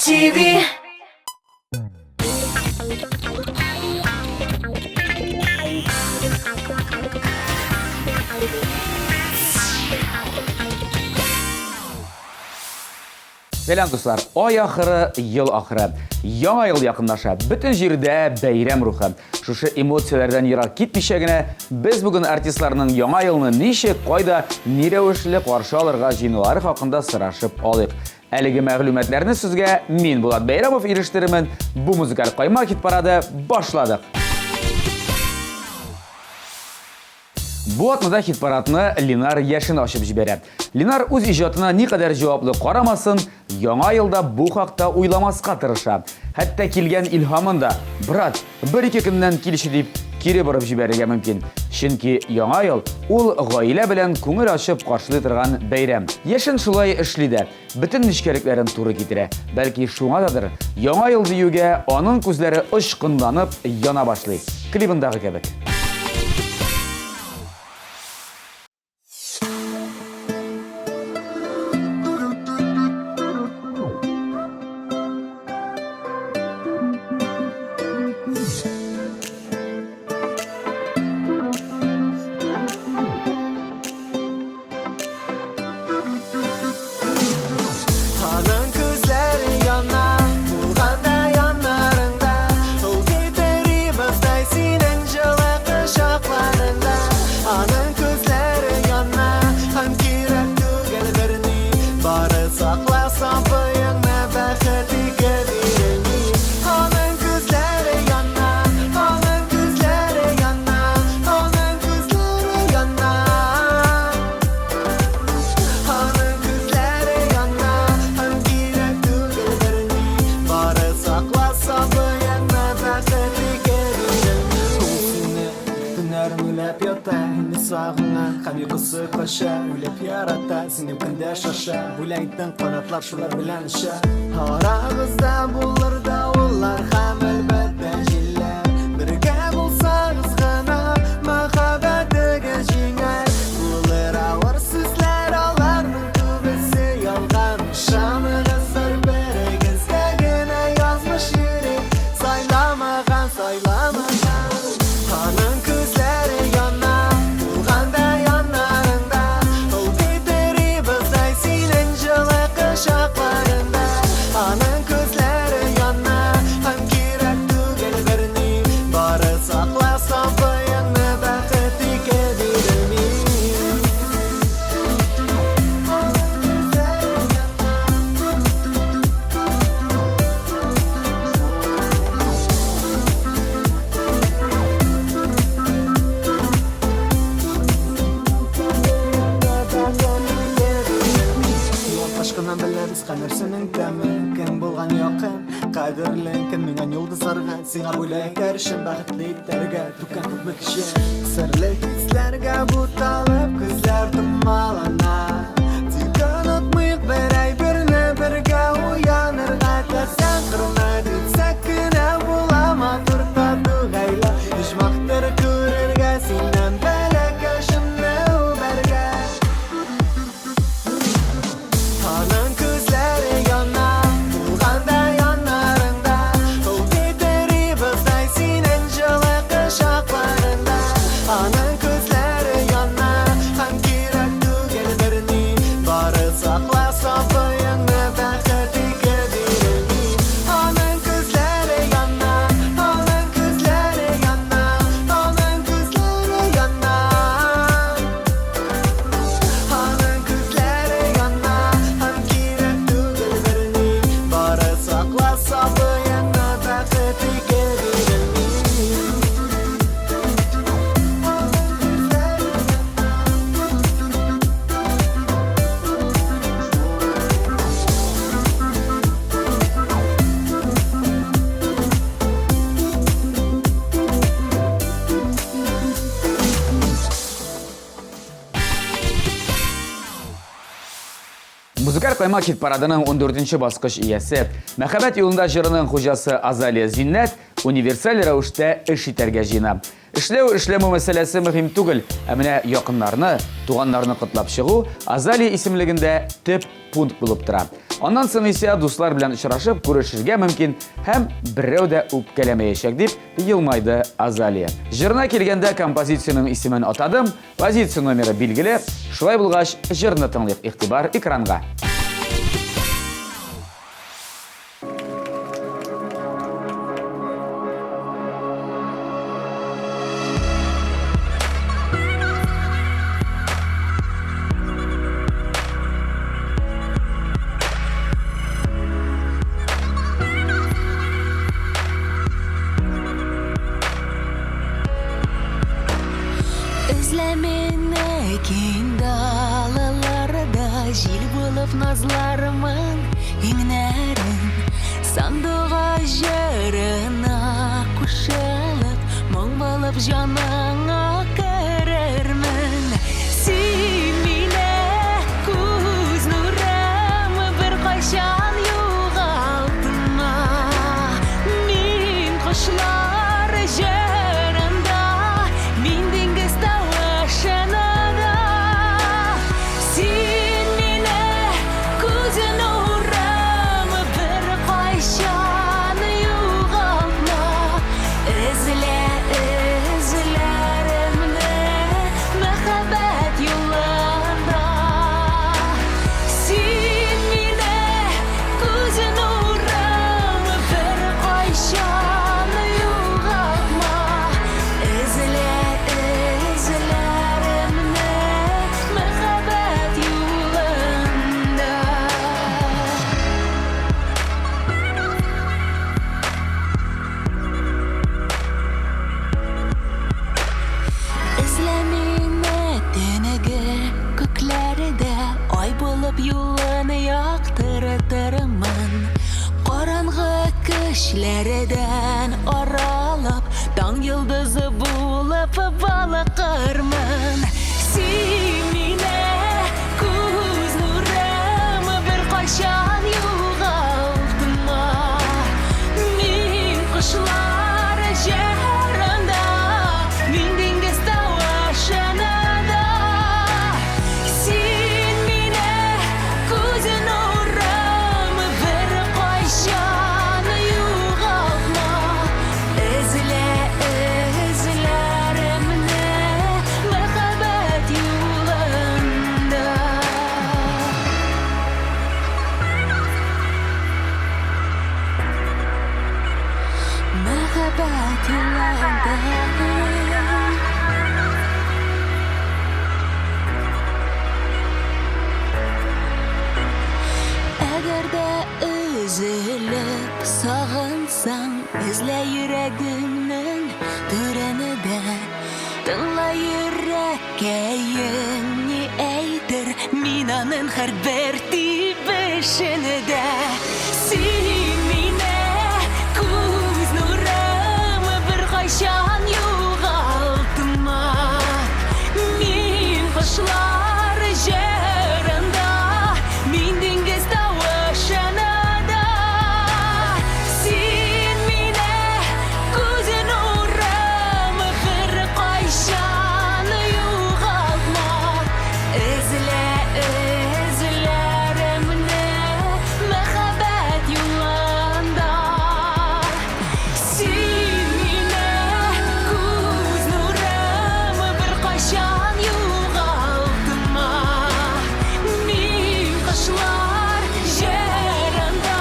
TV. Selam dostlar, ay axırı, yıl axırı, яңа yıl yakınlaşa, bütün жерде бәйрәм рухы. Шушы эмоциялардан ерак китмичәгенә, без бүген артистларның яңа елны ничек, кайда, ни рәвешле каршы алырга җыенулары хакында сорашып алыйк. Әлеге мәгълүматларны сезгә мин Булат Бәйрәмов ирештеремен. Бу музыкаль кайма хит-парады башладык. Бу атнада хит-парадны Ленар Яшин ачып җибәрә. Ленар үз иҗатына никадәр җаваплы карамасын, яңа елда бу хакта уйламаска тырыша. Хәтта килгән илһамын да, брат, бер-ике көннән килеши дип кире барып җибәрергә мөмкин. Чөнки яңа ел ул гаилә белән күңел ачып каршылый торган бәйрәм. Яшин шулай эшли дә, бөтен нечкәлекләрен туры китерә. Бәлки шуңадыр, яңа ел диюгә аның күзләре очкынланып яна башлый. Клибындагы кебек. Кайгысы каша, үлеп ярата, синең көндә шаша, бүләйтен канатлар шулар белән эшә. Арагызда булыр да уллар һәм әлбәттә җилләр. Бергә булсагыз гына мәхәббәтегә җиңәр. Булыр авыр сүзләр, аларның күбесе ялган. Шамыгыз бер-берегезгә генә язмыш йөрәк, сайламаган. Аның күзләре яна. Нәрсенең тәмен, кем булган якын, кадерлен, кем миңа йолдызларга, сиңа бүләк әршен бәхетле итәргә, түкән күпме кеше. Серле хисләргә буталып, күзләр томалана. Тик онытмыйк бер әйберне, бергә уянырга теләсәң, кырына дитсәк кенә була матур тату гаилә. Ижмактыр күрергә синнән бәләкәшемне үбәргә. Аның Музыкаль кайма хит-парадының 14-нче баскыч иясе, мәхәббәт юлында җырының хуҗасы Азалия Зиннәт универсаль рәвештә эш итәргә җыена. Эшләү мәсьәләсе мөһим түгел, ә менә якыннарны, туганнарны котлап чыгу Азалия исемлегендә төп пункт булып тора. Аннан соң исә дуслар белән очрашып күрешергә мөмкин һәм берәү дә үпкәләмәячәк дип елмайды Азалия. Җырына килгәндә композициянең исемен атадым, позиция номеры билгеле. Шулай булгач, җырны тыңлыйк. Игътибар экранга. Özlemine keng dalalarda jil bulup nazlarımın inlerin sandığa jarına kuşalıp mong bulup canına kerermin sen mine kuz nuramı bir kaşan yuğaltma min kuşlar jarında min dingiz tavaşanada sen mine kuz nuramı bir kaşan yuğaltma izlerimde mehabbet yolunda sen mine kuz nuramı bir kaşan yuğaltma izlerimde mehabbet yolunda. İzlemine denege köklerde ay bulup yolunu yaktırtırımın Qarangı köşlerden aralap Taң yıldızı bulup balıqırmın Sen mine kuz nuramı bir qaşan yuğaltma Min kuşlar jarında Min dingiz tavaşanada Sen mine kuz nuramı bir qaşan yuğaltma izlerimde mehabbet yolunda mehabbet yolunda Eğer de üzülüp sağınsan izle yüreğinin türünü de Tınla yürekке yeni eydir Minanın her bir tibişini de Sen mine kuz nuramı bir qaşan yuğaltma Min kuşlar jarında Min dingiz tavaşanada Sen mine kuz nuramı bir qaşan yuğaltma izlerimde mehabbet yolunda Sen mine kuz nuramı bir qaşan yuğaltma Min kuşlar jarında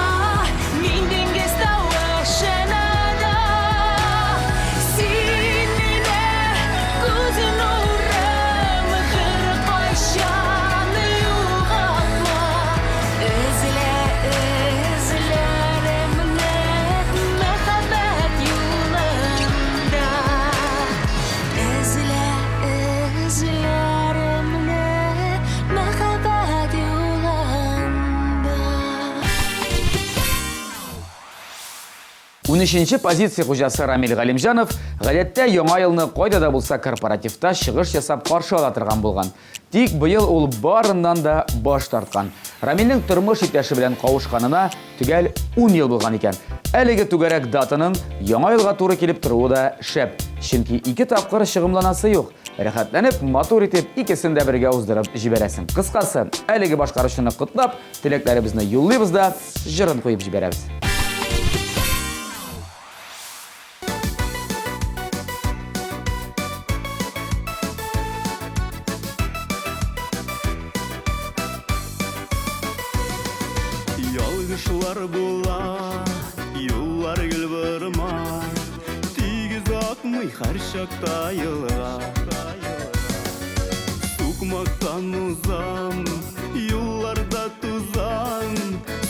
Min dingiz tavaşanada Sen mine kuz nuramı bir qaşan yuğaltma izlerimde mehabbet yolunda izlerimde mehabbet yolunda 13-нче позиция хуҗасы Рамил Галимҗанов гадәттә яңа елны кайда да булса корпоративта чыгыш ясап каршы ала торган булган. Тик быел ул барыннан да баш тарткан. Рамилнең тормыш иптәше белән кавышканына төгәл 10 ел булган икән. Әлеге түгәрәк датаның яңа елга туры килеп торуы да шәп. Чөнки 2 тапкыр чыгымланасы юк. рәхәтләнеп, матур итеп, икесен дә бергә уздырып җибәрәсең. Кыскасы, әлеге башкаручыны котлап, теләкләребезне юллыйбыз да, җырын куеп җибәрәбез. Ялгышлар була, юллар гел бармай, тигез акмый һәр чакта елга. Сукмактан узам, юлларда тузам,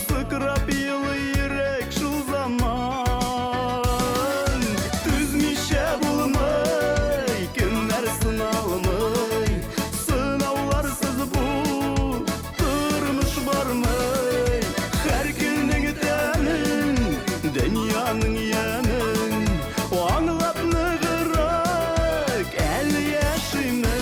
сыкрап елый йөрәк шул заман. Түзмичә булмый, көннәр сыналмый, сынауларсыз бу тормыш бармый. Һәр көннең тәмен, дөньяның ямын, аңлап ныгырак әле яшимен.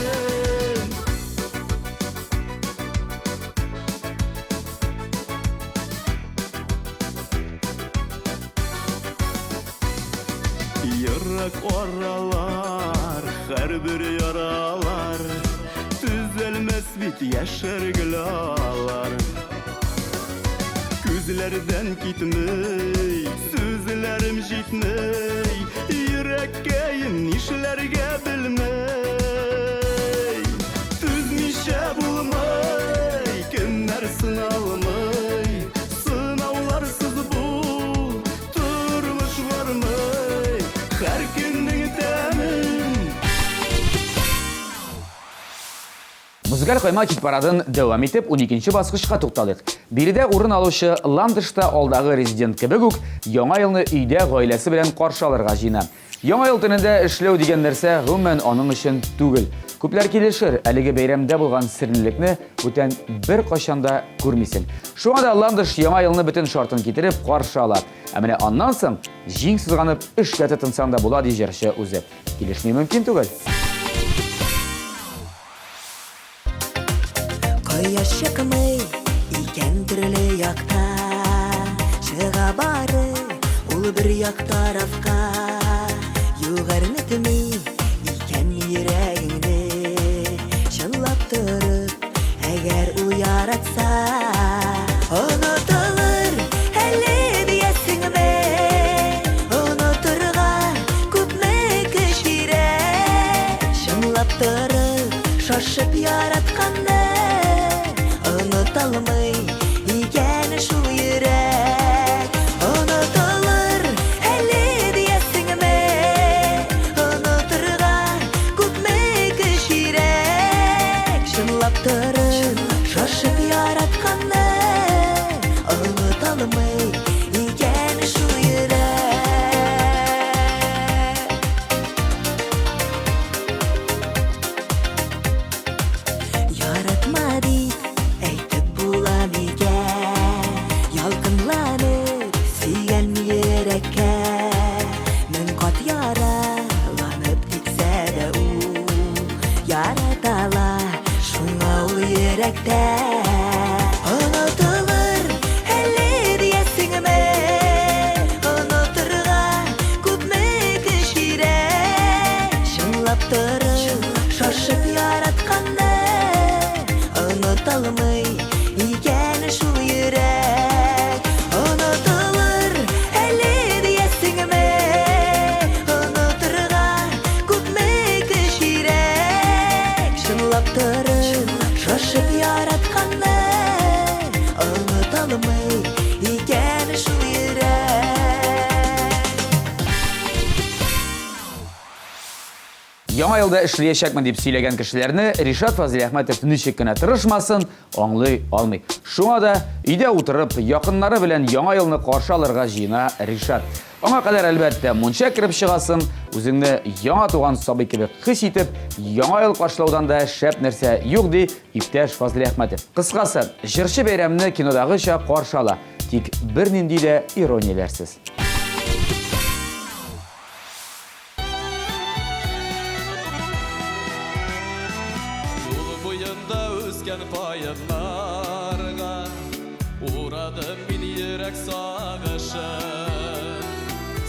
Йөрәк аралар, һәрбер яралар, түзәлмәс бит яшәргеләләр. Күзләрдән китмей, сүзләрем җитмей, йөрәккәем нишләргә белмәй. Түзмичә булмый, көннәр сыналмый, сынауларсыз бу тормыш бармый. Һәр көннең тәмен. Музыкаль койма хит парадын дәвам итеп 12-нче баскычка тукталыйк. Биредә урын алучы Ландышта алдагы резидент кебек үк яңа елны өйдә гаиләсе белән каршы алырга җыена. Яңа ел төнендә эшләү дигән нәрсә гомумән аның өчен түгел. Күпләр килешер, әлеге бәйрәмдә булган серлелекне бүтән бер кашанда күрмисең. Шуңа да Ландыш яңа елны бөтен шартын китереп каршы ала. Ә менә аннан соң җиң сызганып эшкә тотынсаң да була ди җырчы үзе. Килешми мөмкин түгел. Кояш чыкмый, икән төрле якта, чыга бары, ул бер як тарафка. Югарны теми, икән йөрәгеңне, чынлап торып, әгәр ул яратса, онытылыр әле диясеңме, онытырга күпме көч кирәк, чынлап торып, шашып яратканны. Unutulmay, икән шул йөрәк. Unutulır, әле диясеңме, unutырга күпме көч кирәк. Чынлап торып, шашып яратканны. Unutulmay, икән шул йөрәк. Яратма дип әйтеп була микән, ялкынланып сөйгән йөрәккә. Мең кат яраланып тиксә дә ул яратала шуңа ул йөрәктә. Онытылыр әле диясеңме, онытырга күпме көч кирәк. Чынлап торып, шашып яратканны. Unutulmay, икән шул йөрәк. Unutulır әле диясеңме, unutырга күпме көч кирәк. Чынлап торып, шашып яратканны. Unutulmay, икән шул йөрәк. Яңа елда эшләячәкмен дип сөйләгән кешеләрне Ришат Фазил Әхмәтов ничек кенә тырышмасын, аңлый алмый. Шуңа да өйдә утырып, якыннары белән яңа елны каршы алырга җыена Ришат. Аңа кадәр әлбәттә мунча кирип чыгасың, үзеңне яңа туган сабый кебек хис итеп, яңа ел каршылаудан да шәп нәрсә юк ди иптәш Фазил Әхмәтов. Кыскасы, җырчы бәйрәмне кинодагыча каршы ала, тик бернинди дә иронияләрсез. Паянларға урадым мин йөрәк сагышын,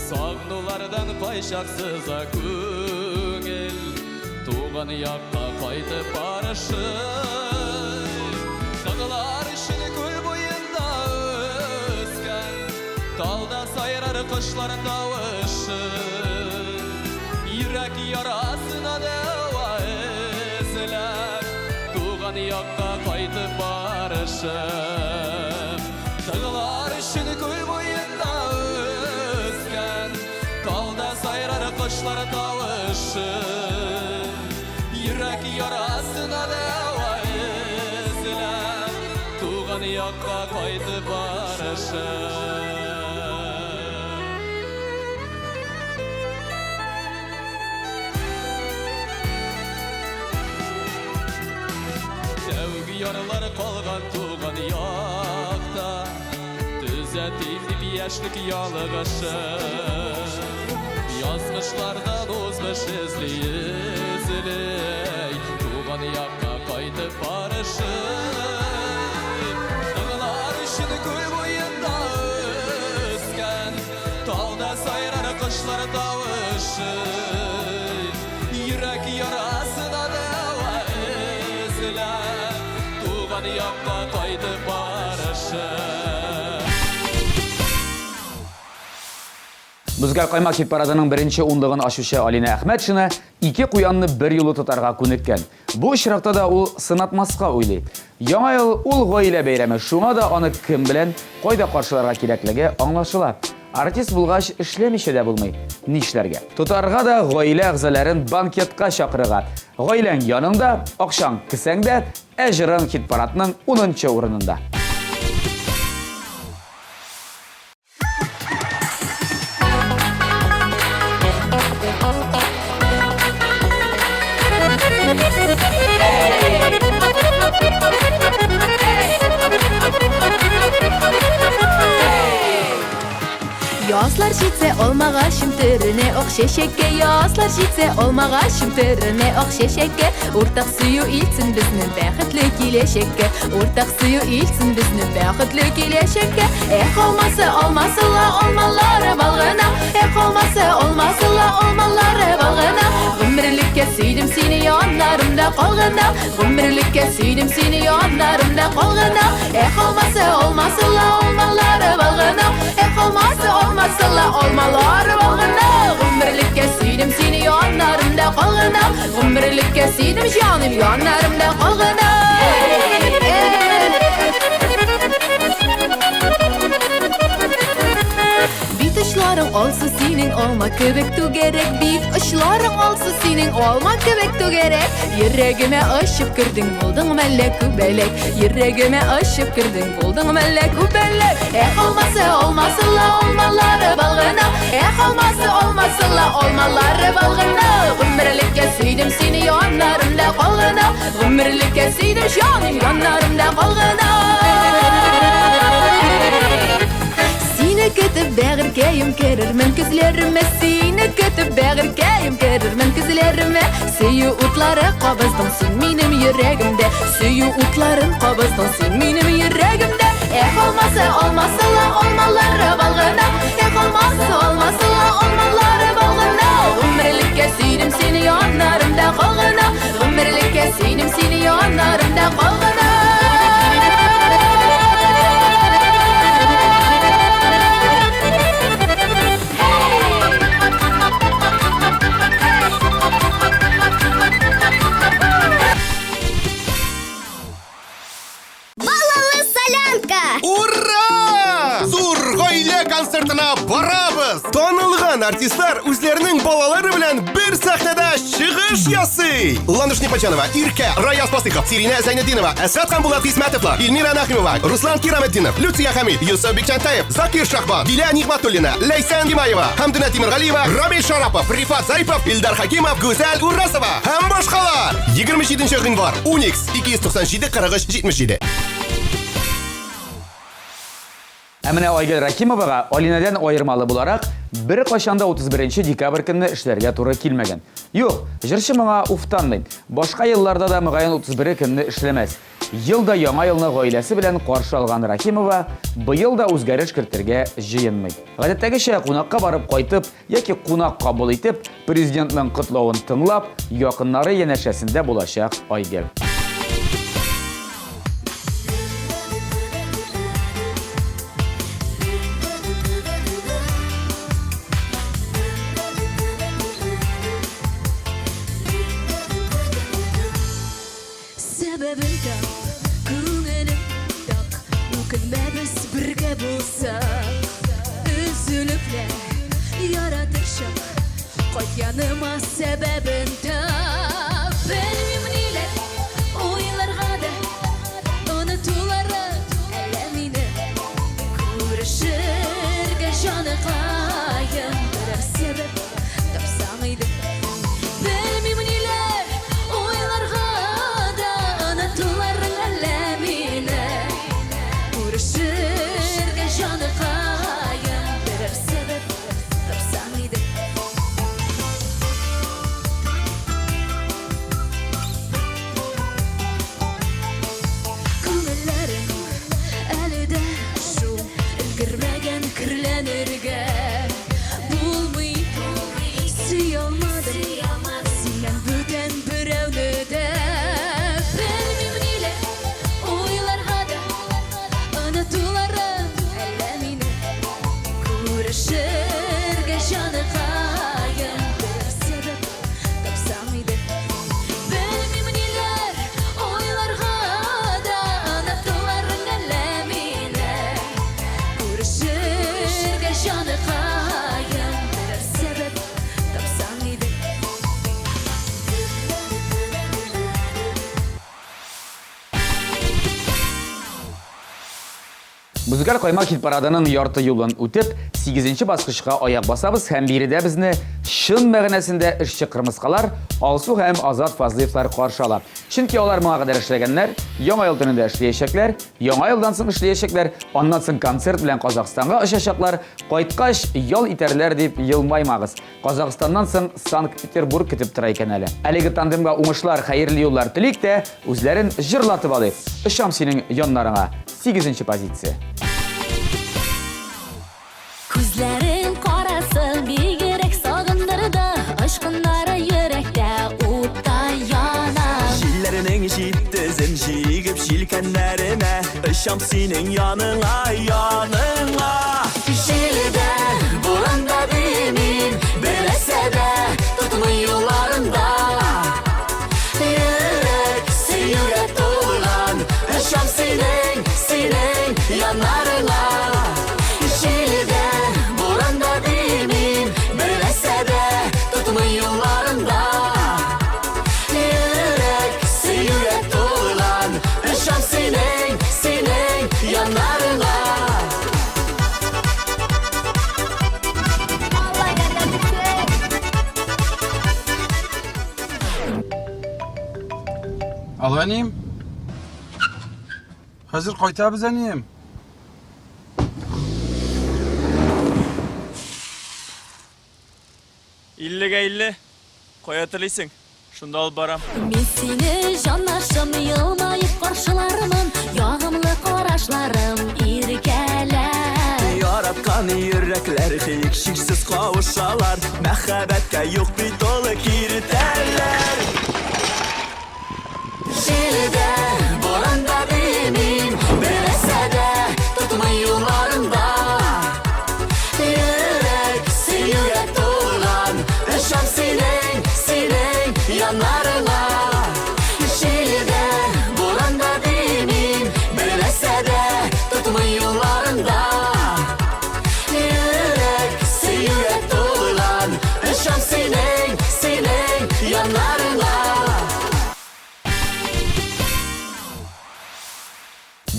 сагнулардан кайчаксыз күңел, туған яққа қайтып барышым. Дағылар үшін көл бойында өскен, талда сайрар құшлар тауышы. Йөрәк ярасына дәва эзләп, туған яққа қайтып барышым. Дағылар үшін көл бойында өскен, талда сайрар құшлар тауышы. Йөрәк ярасына дәва эзләп, туған яққа қайтып барышым. Тәуге ярлар қалған туған яқта, түзәтейін деп яшьлек ялығышым. Язғышлардан озмыш ізлей, туған яққа қайтып барышым. Дағылар үшін көл бойында өскен, талда сайрар құшлар тауышы. Йөрәк ярасына дәва эзләп, туған яққа қайтып барышым. Музыкаль каймак хит парадының бірінші ондығын ашушы Алина Әхмәтшина ике куянны бір юлы тотарға күнеккен. Бу очракта да ул сынатмаска уйлый. Яңа ел ул гаилә бәйрәме, шуңа да аны кем белән кайда каршыларга кирәклеге аңлашыла. Артист булгач эшләмичә дә булмый. Нишләргә? Тотарга да гаилә әгъзаларын банкетка чакырыга. Гаиләң янында, акчаң кесәңдә, әҗрың хит парадның 10нчы урынында. Yazlar jitse olmağaşım törüne oq şeşekke. Yazlar jitse olmağaşım törüne oq şeşekke. Ortaq suyu ilsin bizning baqitli kelешекке. Ortaq suyu ilsin bizning baqitli kelешекке. Olmasa olmasıla olmalары balg'ana. Olmasa olmasıla olmalары balg'ana. G'umrlikka suydim seni yonlarimda qolganda. G'umrlikka suydim seni yonlarimda qolganda. Olmasa olmasıla olmalары balg'ana. Olmasa olmasıla olmalары balg'ana. G'umrlikka suydim seni yonlarimda qolganda. G'umrlikka suydim jonim yonlarimda qolganda. Bit uçlarım olsa senin olma köbek tu gerek. Bit uçlarım olsa senin olma köbek tu gerek. Yüreğime aşıp girdin buldun mellek kubelek. Yüreğime aşıp girdin buldun mellek kubelek. Olmasa olmasıla olmaları balg'ana. Olmasa olmasıla olmaları balg'ana. G'umrlikka suydim seni yonlarimda qolg'ana. G'umrlikka suydim jonim yonlarimda qolg'ana. Seni kötüp bağırkayım kerirmen közlerime. Seni kötüp bağırkayım kerirmen közlerime. Suyu utları qabazdın sen benim yüreğimde. Suyu utların qabazdın sen benim yüreğimde. Olmasa olmasıla olmaları balg'ana. Olmasa olmasıla olmaları balg'ana. G'umrlikka suydim seni yonlarimda qolg'ana. G'umrlikka suydim seni yonlarimda qolg'ana. Ура! Зур гаилә концертына барабыз! Танылган артистлар үзләренең балалары белән бер сәхнәдә чыгыш ясый. Лануш Непочанова, Иркә, Раяз Пастыхов, Сирина Зайнетдинова, Әсәт Ханбулат Хисмәтовлар, Илмира Нахимова, Руслан Кираметдинов, Люция Хамид, Юсуф Бикчантаев, Закир Шахбан, Диля Нигматуллина, Ләйсән Гимаева, Хамдина Тимиргалиева, Рамил Шарапов, Рифат Зарипов, Илдар Хакимов, Гүзәл Урасова һәм башкалар. 27 гыйнвар, Unix 297 43 77. Әміне Айгөл Рахимоваға Алинадан айырмалы буларак, бір қашанда 31 декабрь көнне эшләргә туры килмәгән. Юк, җырчы моңа уфтанмый. Башка елларда да мөгаен 31 көнне эшләмәс. Елда яңа елны гаиләсе белән каршы алган Рахимова быел да үзгәреш кертергә җыенмый. Гадәттәгечә кунакка барып кайтып яки кунак кабул итеп, президентның котлавын тыңлап, якыннары янәшәсендә булачак Айгөл. Сәбәбен тап, күңелем так, үкенмәбез бергә булсак. Үзүлекләр яратышак, кайт яныма сәбәбен тап. Белмим ниләр, уйларга да онытулары әллә мине. Күрешергә җаны каен, берәр сәбәп тапсаң иде. Белмим ниләр, уйларга да онытулары әллә мине. Күрешергә җаны каен, берәр сәбәп тапсаң иде. Күңелләрем әле дә шул өлгермәгән керләнергә. Булмый, сөй алмадым синнән бүтән берәүне дә. Белмим ниләр, уйларга да онытуларым әллә мине. Күрешергә җаны каен, берәр сәбәп тапсаң иде. Белмим ниләр, уйларга да онытуларым әллә мине. Күрешергә җаны каен, берәр сәбәп тапсаң иде. Музыкаль каймак хит парадының ярты юлын үтеп, 8-нче баскычка аяк басабыз һәм биредә безне шын мәгънәсендә эшче кырмыскалар Алсу һәм Азат Фазлыевлар каршы ала. Чөнки алар моңа кадәр эшләгәннәр, яңа ел төнендә эшләячәкләр, яңа елдан соң эшләячәкләр, аннан соң концерт белән Казахстанга очачаклар, кайткач ял итәрләр дип елмаймагыз. Казахстаннан соң Санкт-Петербург көтеп тора икән әле. Әлеге тандемга уңышлар, хәерле юллар телик тә, үзләрен җырлатып алыйк. Ышам синең яннарыңа. 8-нче позиция. Күзләрен карасын бигрәк сагындырды, ашкыннары йөрәктә утта яна. Җилләренең җиттезен җигеп җилкәннәремә, ышам синең яныңа, яныңа. Җилдә, буранда бимин, берәсә дә тотмый юлларында. Йөрәк сөюгә тулган, ышам синең, синең янарыңа. Җилдә, буранда бимин, берәсә дә тотмый юлларында. Йөрәк сөюгә тулган, ышам синең, синең янарыңа. Alo әнем. Хәзер кайтабыз әнем. Иллегә илле, кая телисең? Шунда алып барам. Мин сине җанашым елмаеп каршылармын, ягымлы карашларым иркәләр. Яраткан йөрәкләр һичшиксез кавышалар, мәхәббәткә юк бит ул киртәләр. Җилдә, буранда бимин, берәсә дә тотмый юлларында. Йөрәк сөюгә тулган, ышам синең, синең янарыңа. Җилдә, буранда бимин, берәсә дә тотмый юлларында. Йөрәк сөюгә тулган, ышам синең, синең янарыңа.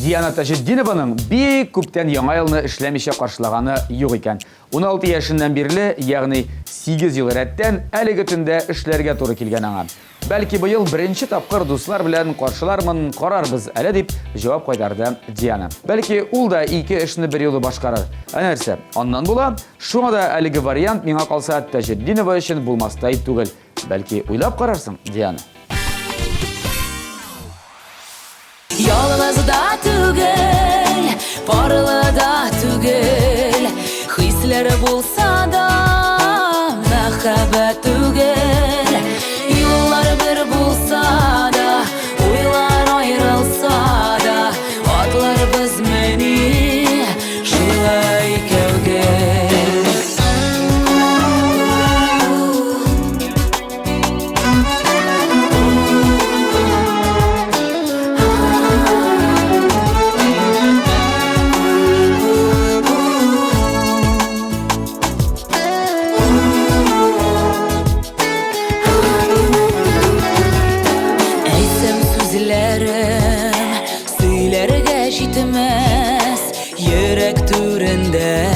Диана Таҗетдинованың бик күптән яңа елны эшләмичә каршылаганы юк икән. 16 яшеннән бирле, ягъни 8 ел рәттән әлеге төндә эшләргә туры килгән аңа. Бәлки быел беренче тапкыр дуслар белән каршылармын, карарбыз әле дип җавап кайтарды Диана. Бәлки ул да ике эшне бер юлы башкарыр. Нәрсә? Аннан була, шуңа да әлеге вариант миңа калса Таҗетдинова өчен булмастай түгел. Бәлки уйлап карарсың, Диана. Yalnız da tügel, parlı da tügel. Hisler bulsa da mehabbet tügel. Yıllar bir bulsa da, uylar ayrılsa da, atlar biz meni şulay kevgel. Gitmez yürek türünde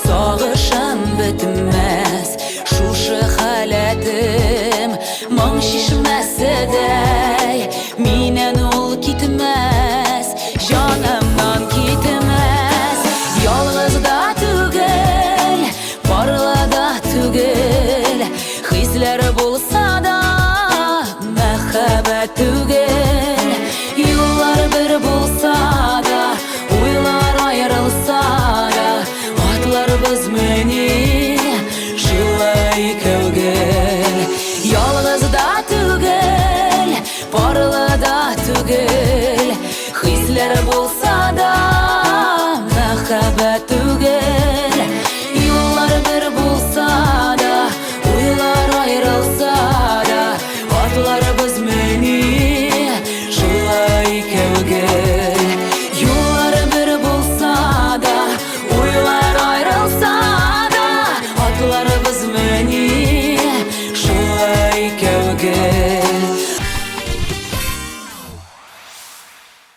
sağışan bitmez şuşu halatim man şişmese de minen ol gitmez canımdan gitmez yalnız da tügel parla da tügel hisler bulsa da mehabbet tügel yıllar bir bulsa da uylar ayrılsa da atlar biz meni şulay kevgel yalnız da tügel parla da tügel hisler bulsa da mehabbet tügel yıllar bir bulsa da uylar ayrılsa da atlar biz meni şulay kevgel yıllar bir bulsa da uylar ayrılsa da atlar biz meni şulay kevgel.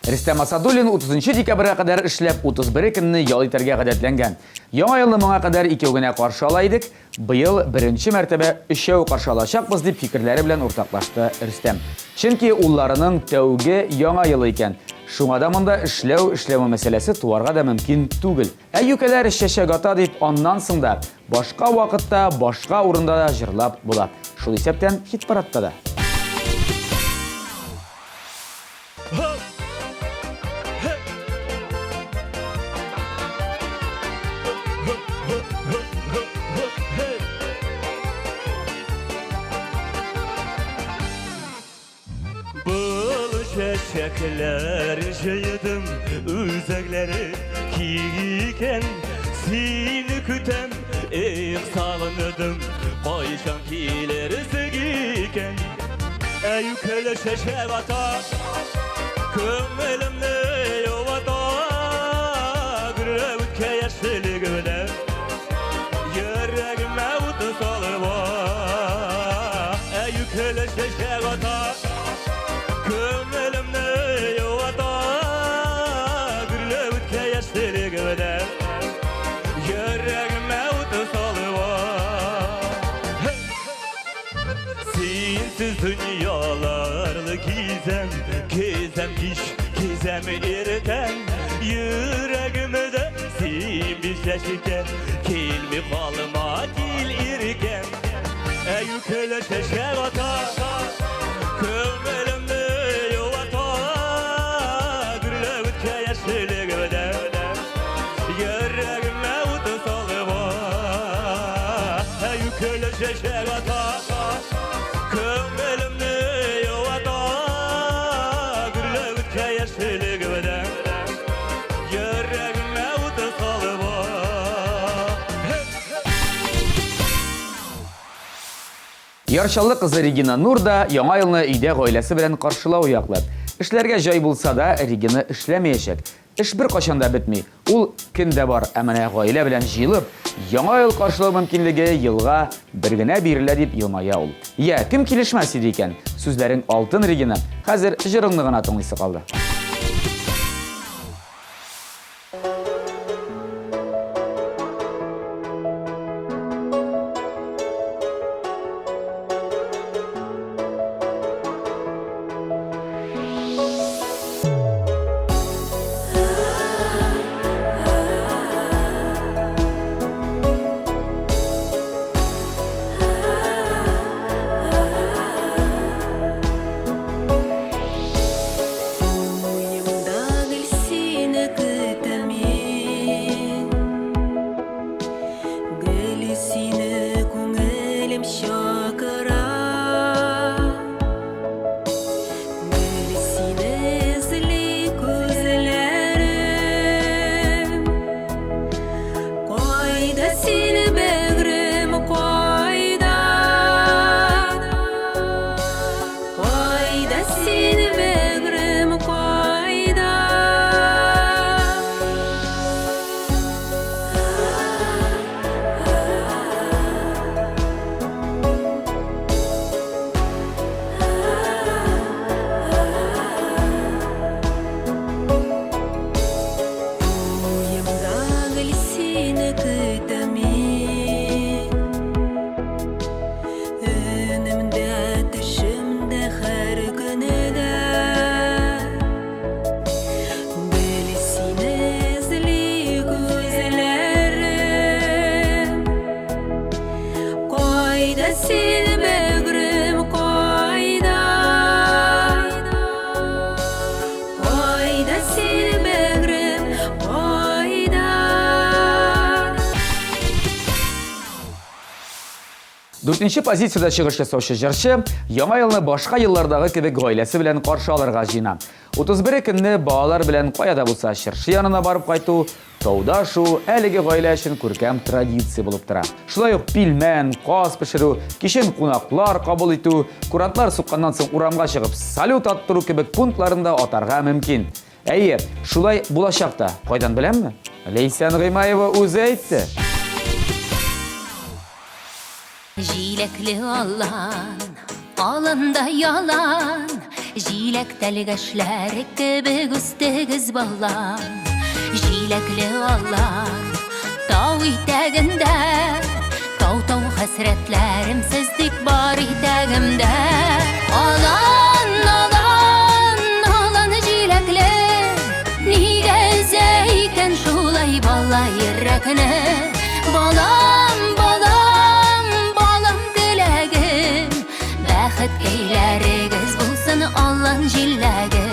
Рөстәм Асадуллин 30 декабрьгә кадәр эшләп 31 көнне ял итәргә гадәтләнгән. Яңа елны моңа кадәр икәү генә каршы ала идек. Быел беренче мәртәбә өчәү каршы алачакбыз дип фикерләре белән уртаклашты Рөстәм. Чөнки улларының тәүге яңа елы икән. Шуңа да монда эшләмәү мәсьәләсе туарга да мөмкин түгел. Әйюкәләр чәчәк ата дип аннан соң да башка вакытта, башка урында да җырлап була. Шул исәптән хит-парадта да. Çiçekler jaydım, üzekleri kiyken seni kütem, sağınırdım, kayşan kileri segiken. Eyyükele şeşev ata, kömmelimle yovata, gürevütke yaşlı güne, yüreğime utu salıva. Eyyükele şeşev ata, kömmelimle yovata, gürevütke yaşlı güne, yüreğime utu salıva. Sensiz dünyalarlı gizem, gizem giş, gizem irten, yüreğime de sen bir şaşırken, kelmi falıma dil irken. Eyyükele şeşev ata, kömmelimle yovata, gürevütke yaşlı güne, yüreğime utu salıva. Eyyükele şeşev ata, kömmelimle yovata, gürevütke yaşlı güne, yüreğime utu salıva. Ярчаллы кызы Регина Нур да яңа елны өйдә гаиләсе белән каршылау яклап. Эшләргә җай булса да, Регина эшләмәячәк. Эш бер качан да бетми. Ул көндә бар, ә менә гаилә белән җыелып, яңа ел каршылау мөмкинлеге елга бер генә бирелә дип елмая ул. Я, кем килешмәс иде икән? Сүзләрең алтын, Регина. Хәзер җырыңны гына тыңлыйсы калды. Qayda seni bägrim qayda Qayda seni bägrim qayda Uyumdagil seni kıtamin Önümde düşümde her günede Bilsine izli gözlerim Qayda seni bägrim qayda Qayda seni bägrim qayda 4-нче позицияда чыгыш ясаучы җырчы яңа елны башка еллардагы кебек гаиләсе белән каршы алырга җыена. 31 көнне балалар белән каяда булса чыршы янына барып кайту, тауда шу әлеге гаилә өчен күркәм традиция булып тора. Шулай ук пилмән, каз пешерү, кичен кунаклар кабул итү, курантлар сукканнан соң урамга чыгып салют аттыру кебек пунктларында атарга мөмкин. Әйе, шулай булачакта. Кайдан беләмме? Лейсан Гыймаева үзе әйтте. Җиләкле алан, алында ялан, җиләк тәлгәшләре кебек үстегез балан. Җиләкле алан, тау итәгендә, тау хәсрәтләрем сездик бар итәгемдә. Алан, алан, алан җиләкле, нигә икән шулай бала йөрәкне? Балам, балам, балам теләгем, бәхет көйләрегез булсын алан җиләге.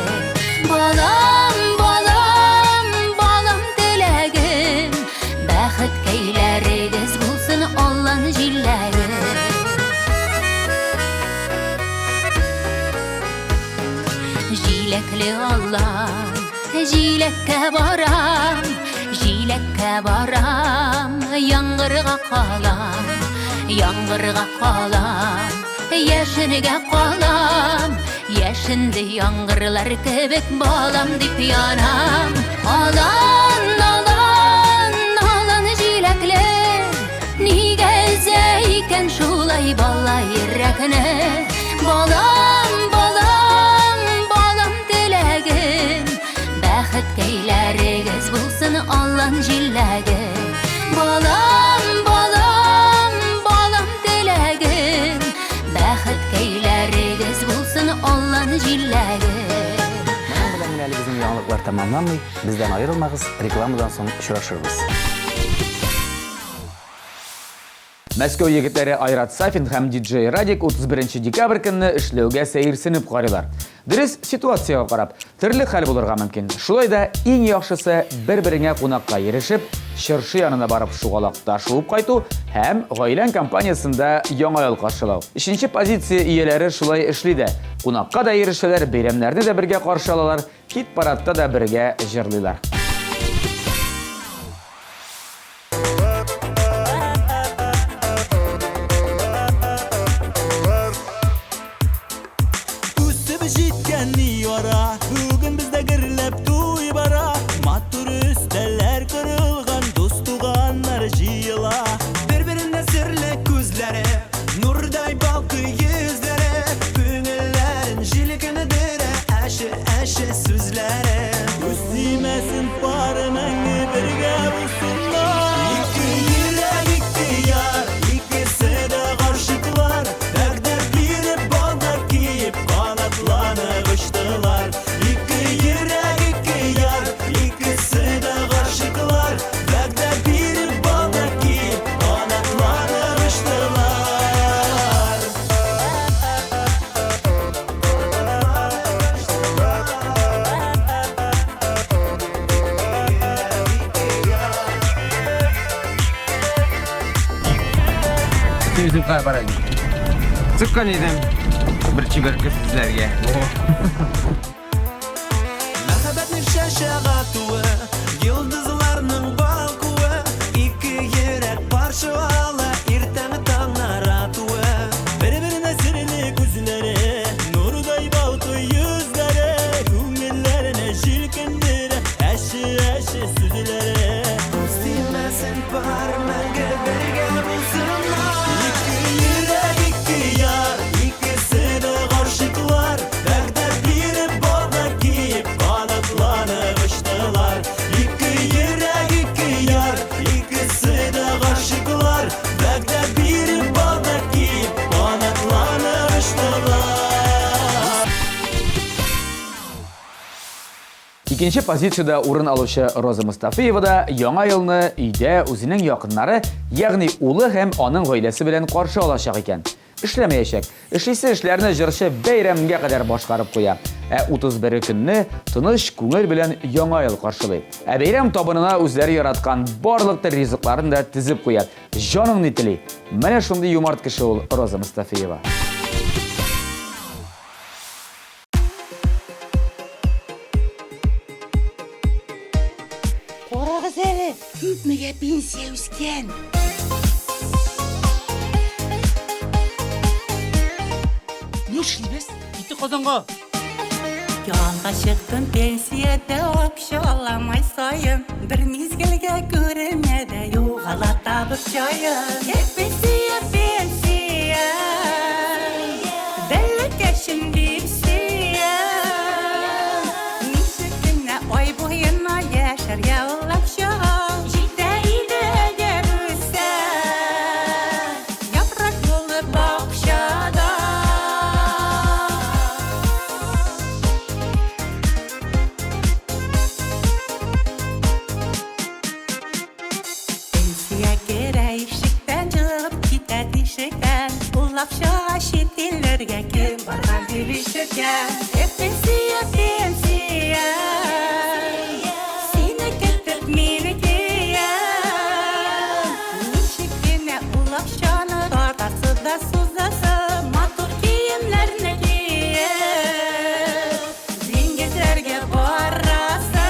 Балам, балам, балам теләгем, бәхет көйләрегез булсын алан җиләге. Җиләкле алан, җиләккә барам, җиләккә барам, яңгырга калам, яңгырга калам, яшенегә калам, яшенде яңгырлар кебек балам дип янам. Алан, алан, алан җиләкле, нигә икән шулай бала йөрәкне? Балам, балам, балам теләгем, бәхет көйләрегез булсын алан җиләге. Балам, балам, балам теләгем, бәхет көйләрегез булсын алан җиләге. Менә белән әле безнең яңалыклар тәмамланмый. Бездән аерылмагыз, рекламадан соң очрашырбыз. Мәскәү егетләре Айрат Сафин һәм диджей Радик 31 декабрь көнне эшләүгә сәерсенеп карыйлар. Дөрес ситуацияга карап, төрле хәл булырга мөмкин. Шулай да иң яхшысы бер-береңә кунакка ирешеп, чыршы янына барып шугалакта шуып кайту һәм гаилән компаниясында яңа ел каршылау. 3-нче позиция ияләре шулай эшли дә. Кунакка да ирешәләр, бәйрәмнәрне дә бергә каршы алалар, хит-парадта да бергә җырлыйлар. Бүгін бізде гірлеп туй бара, матур үстәләр кырылган, дус туганнар җыела. Бер-беренә серле күзләре, нурдай балкый йөзләре, күңелләрен җилкене дәрә, әше сүзләре. Үсимәсен пары мәңге бергә булсыннар. Ике йөрәк, ике яр, икесе дә гашыклар, вәгъдә биреп балдар киеп канатланып очтылар. Ике йөрәк, ике яр, икесе дә гашыклар, вәгъдә биреп балдар киеп канатланып очтылар. Yüzükler var Ali. Sıkkan edem. Bir çiberke sizlerge. Мәхәббәтнең шәшәгатуы, йолдызларның балкуы, ике йөрәк karşı ala irtemi tanlar atuı Bir-birine sirli gözleri, nurday balkı yüzleri, Kümillerine şirkindir, eşi süzleri. Silmesin parmağı berge bulsunlar İki yürek iki yar, ikisi de karşıklar, Bekler bir baba giyip kanatlanıp uçtular. İki yürek iki yar, ikisi de karşıklar, Bekler bir baba giyip kanatlanıp uçtular. Ikkinchi pozitsiyada o'rin aluvchi Roza Mustafiyeva da yangi yilni uyda o'zining yaqinlari, ya'ni o'g'li ham oning oilasi bilan qarshi olashaq ekan. Ishlamayacak. Ishlisa ishlarini jirshi bayramga qadar boshqarib qo'ya. 31 kunni tinish ko'ngil bilan yangi yil qarshilaydi. Bayram tobinini o'zlari yaratgan barliq rizqlarini da tizib qo'yadi. Joningni tili. Mana shunday yumart kishi ol Roza Mustafiyeva. Qorag'iz eli, ko'pmiga pensiya o'sgan. Ne işleyiniz? Gitti kazanğa. Yolga chiqdim pensiyada o'psha olamay soyim. Bir mezgilga ko'rinmadi yo'g'alata bir joyim. Pensiya, pensiya, dalakashim pensiya. Nishikina oy bo'yina yasharga ulabsham. Jidaydi agar o'ssa, yaprak bo'lib boqshada. Pensiya kerak eshikdan chiqib ketadi eshikdan. Ulabsha chet ellarga kim borgan bilishgan. Pensiya, pensiya, seni ketib meniki. Nishikina ulabshani tortasida so'zlasa, matur kiyimlarni kiyib, dengizlarga borasa.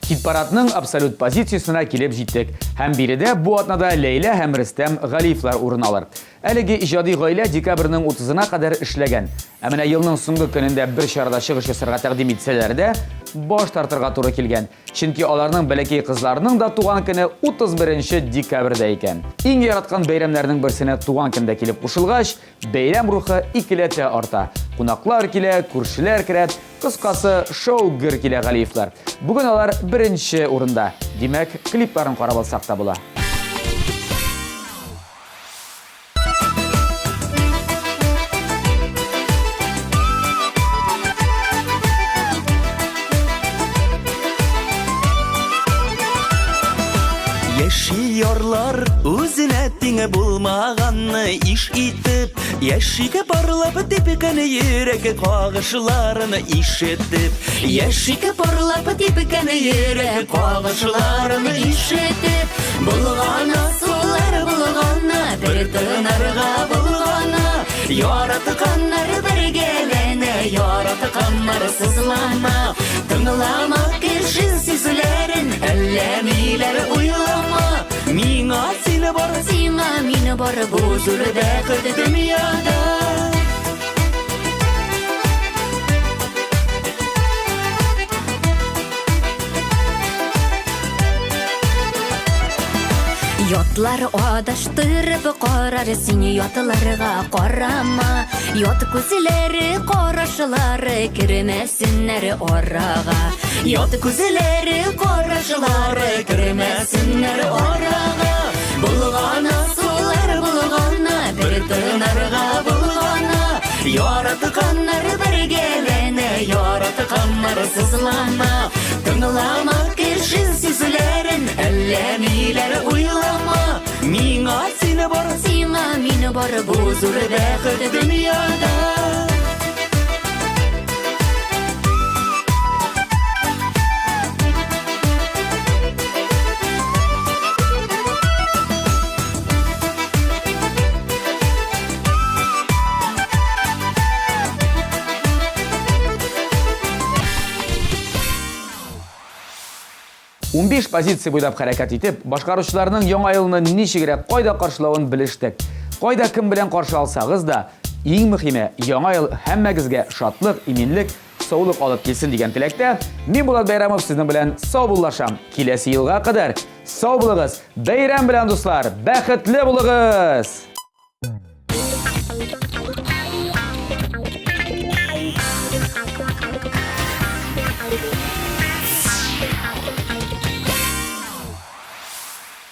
Хит-парадның абсолют позициясына килеп җиттек. Һәм биредә бу атнада Ләйлә һәм Рөстәм Галиевлар урын алыр. Әлеге иҗади гаилә декабрьнең 30-на кадәр эшләгән. Ә менә елның соңгы көнендә бер чарада чыгыш ясарга тәкъдим итсәләр дә, баш тартырга туры килгән. Чөнки аларның бәләкәй кызларының да туган көне 31 декабрьдә икән. Иң яраткан бәйрәмнәрнең берсенә туган көндә килеп кушылгач, бәйрәм рухы икеләтә арта. Кунаклар килә, күршеләр керә, кыскасы шоу гөр килә Галиевлар. Бүген алар беренче урында. Димәк, клипларын карап алсак та була. Yaşıyorlar özüne tine bulmağanı iş itip Yaşıga parlap tepikini yürek kağışlarını iş etip Yaşıga parlap tepikini yürek kağışlarını iş etip Bulgana sular bulgana bir tınarga bulgana Yaratkanlar bir gelene yaratkanlar sızlama Tınlamak için sizlerin ellemiler uylama Mina seni var sina mini var bu zulde kıt dünyada Yotlar adaştırıp qarar seni yotlarga qarama Yot күзләре qarашылары kirmesinler oraga Yot күзләре qarашылары kirmesinler oraga Bulgana sular bulgana bir tınarga bulgana Yaratkanlar bir gelene yaratkanlar sızlama Tınlamak için sizlerin ellemiler uylama Mina seni var sina mini var bu zulde kıt dünyada 15 позиция буйлап хәрәкәт итеп, башкаручыларның яңа елны ничегрәк кайда каршылавын белештек. Кайда кем белән каршы алсагыз да, иң мөһиме, яңа ел һәммәгезгә шатлык, иминлек, саулык алып килсен дигән теләктә, мин Булат Бәйрәмов сезнең белән сау буллашам. Киләсе елга кадәр сау булыгыз. Бәйрәм белән дуслар, бәхетле булыгыз.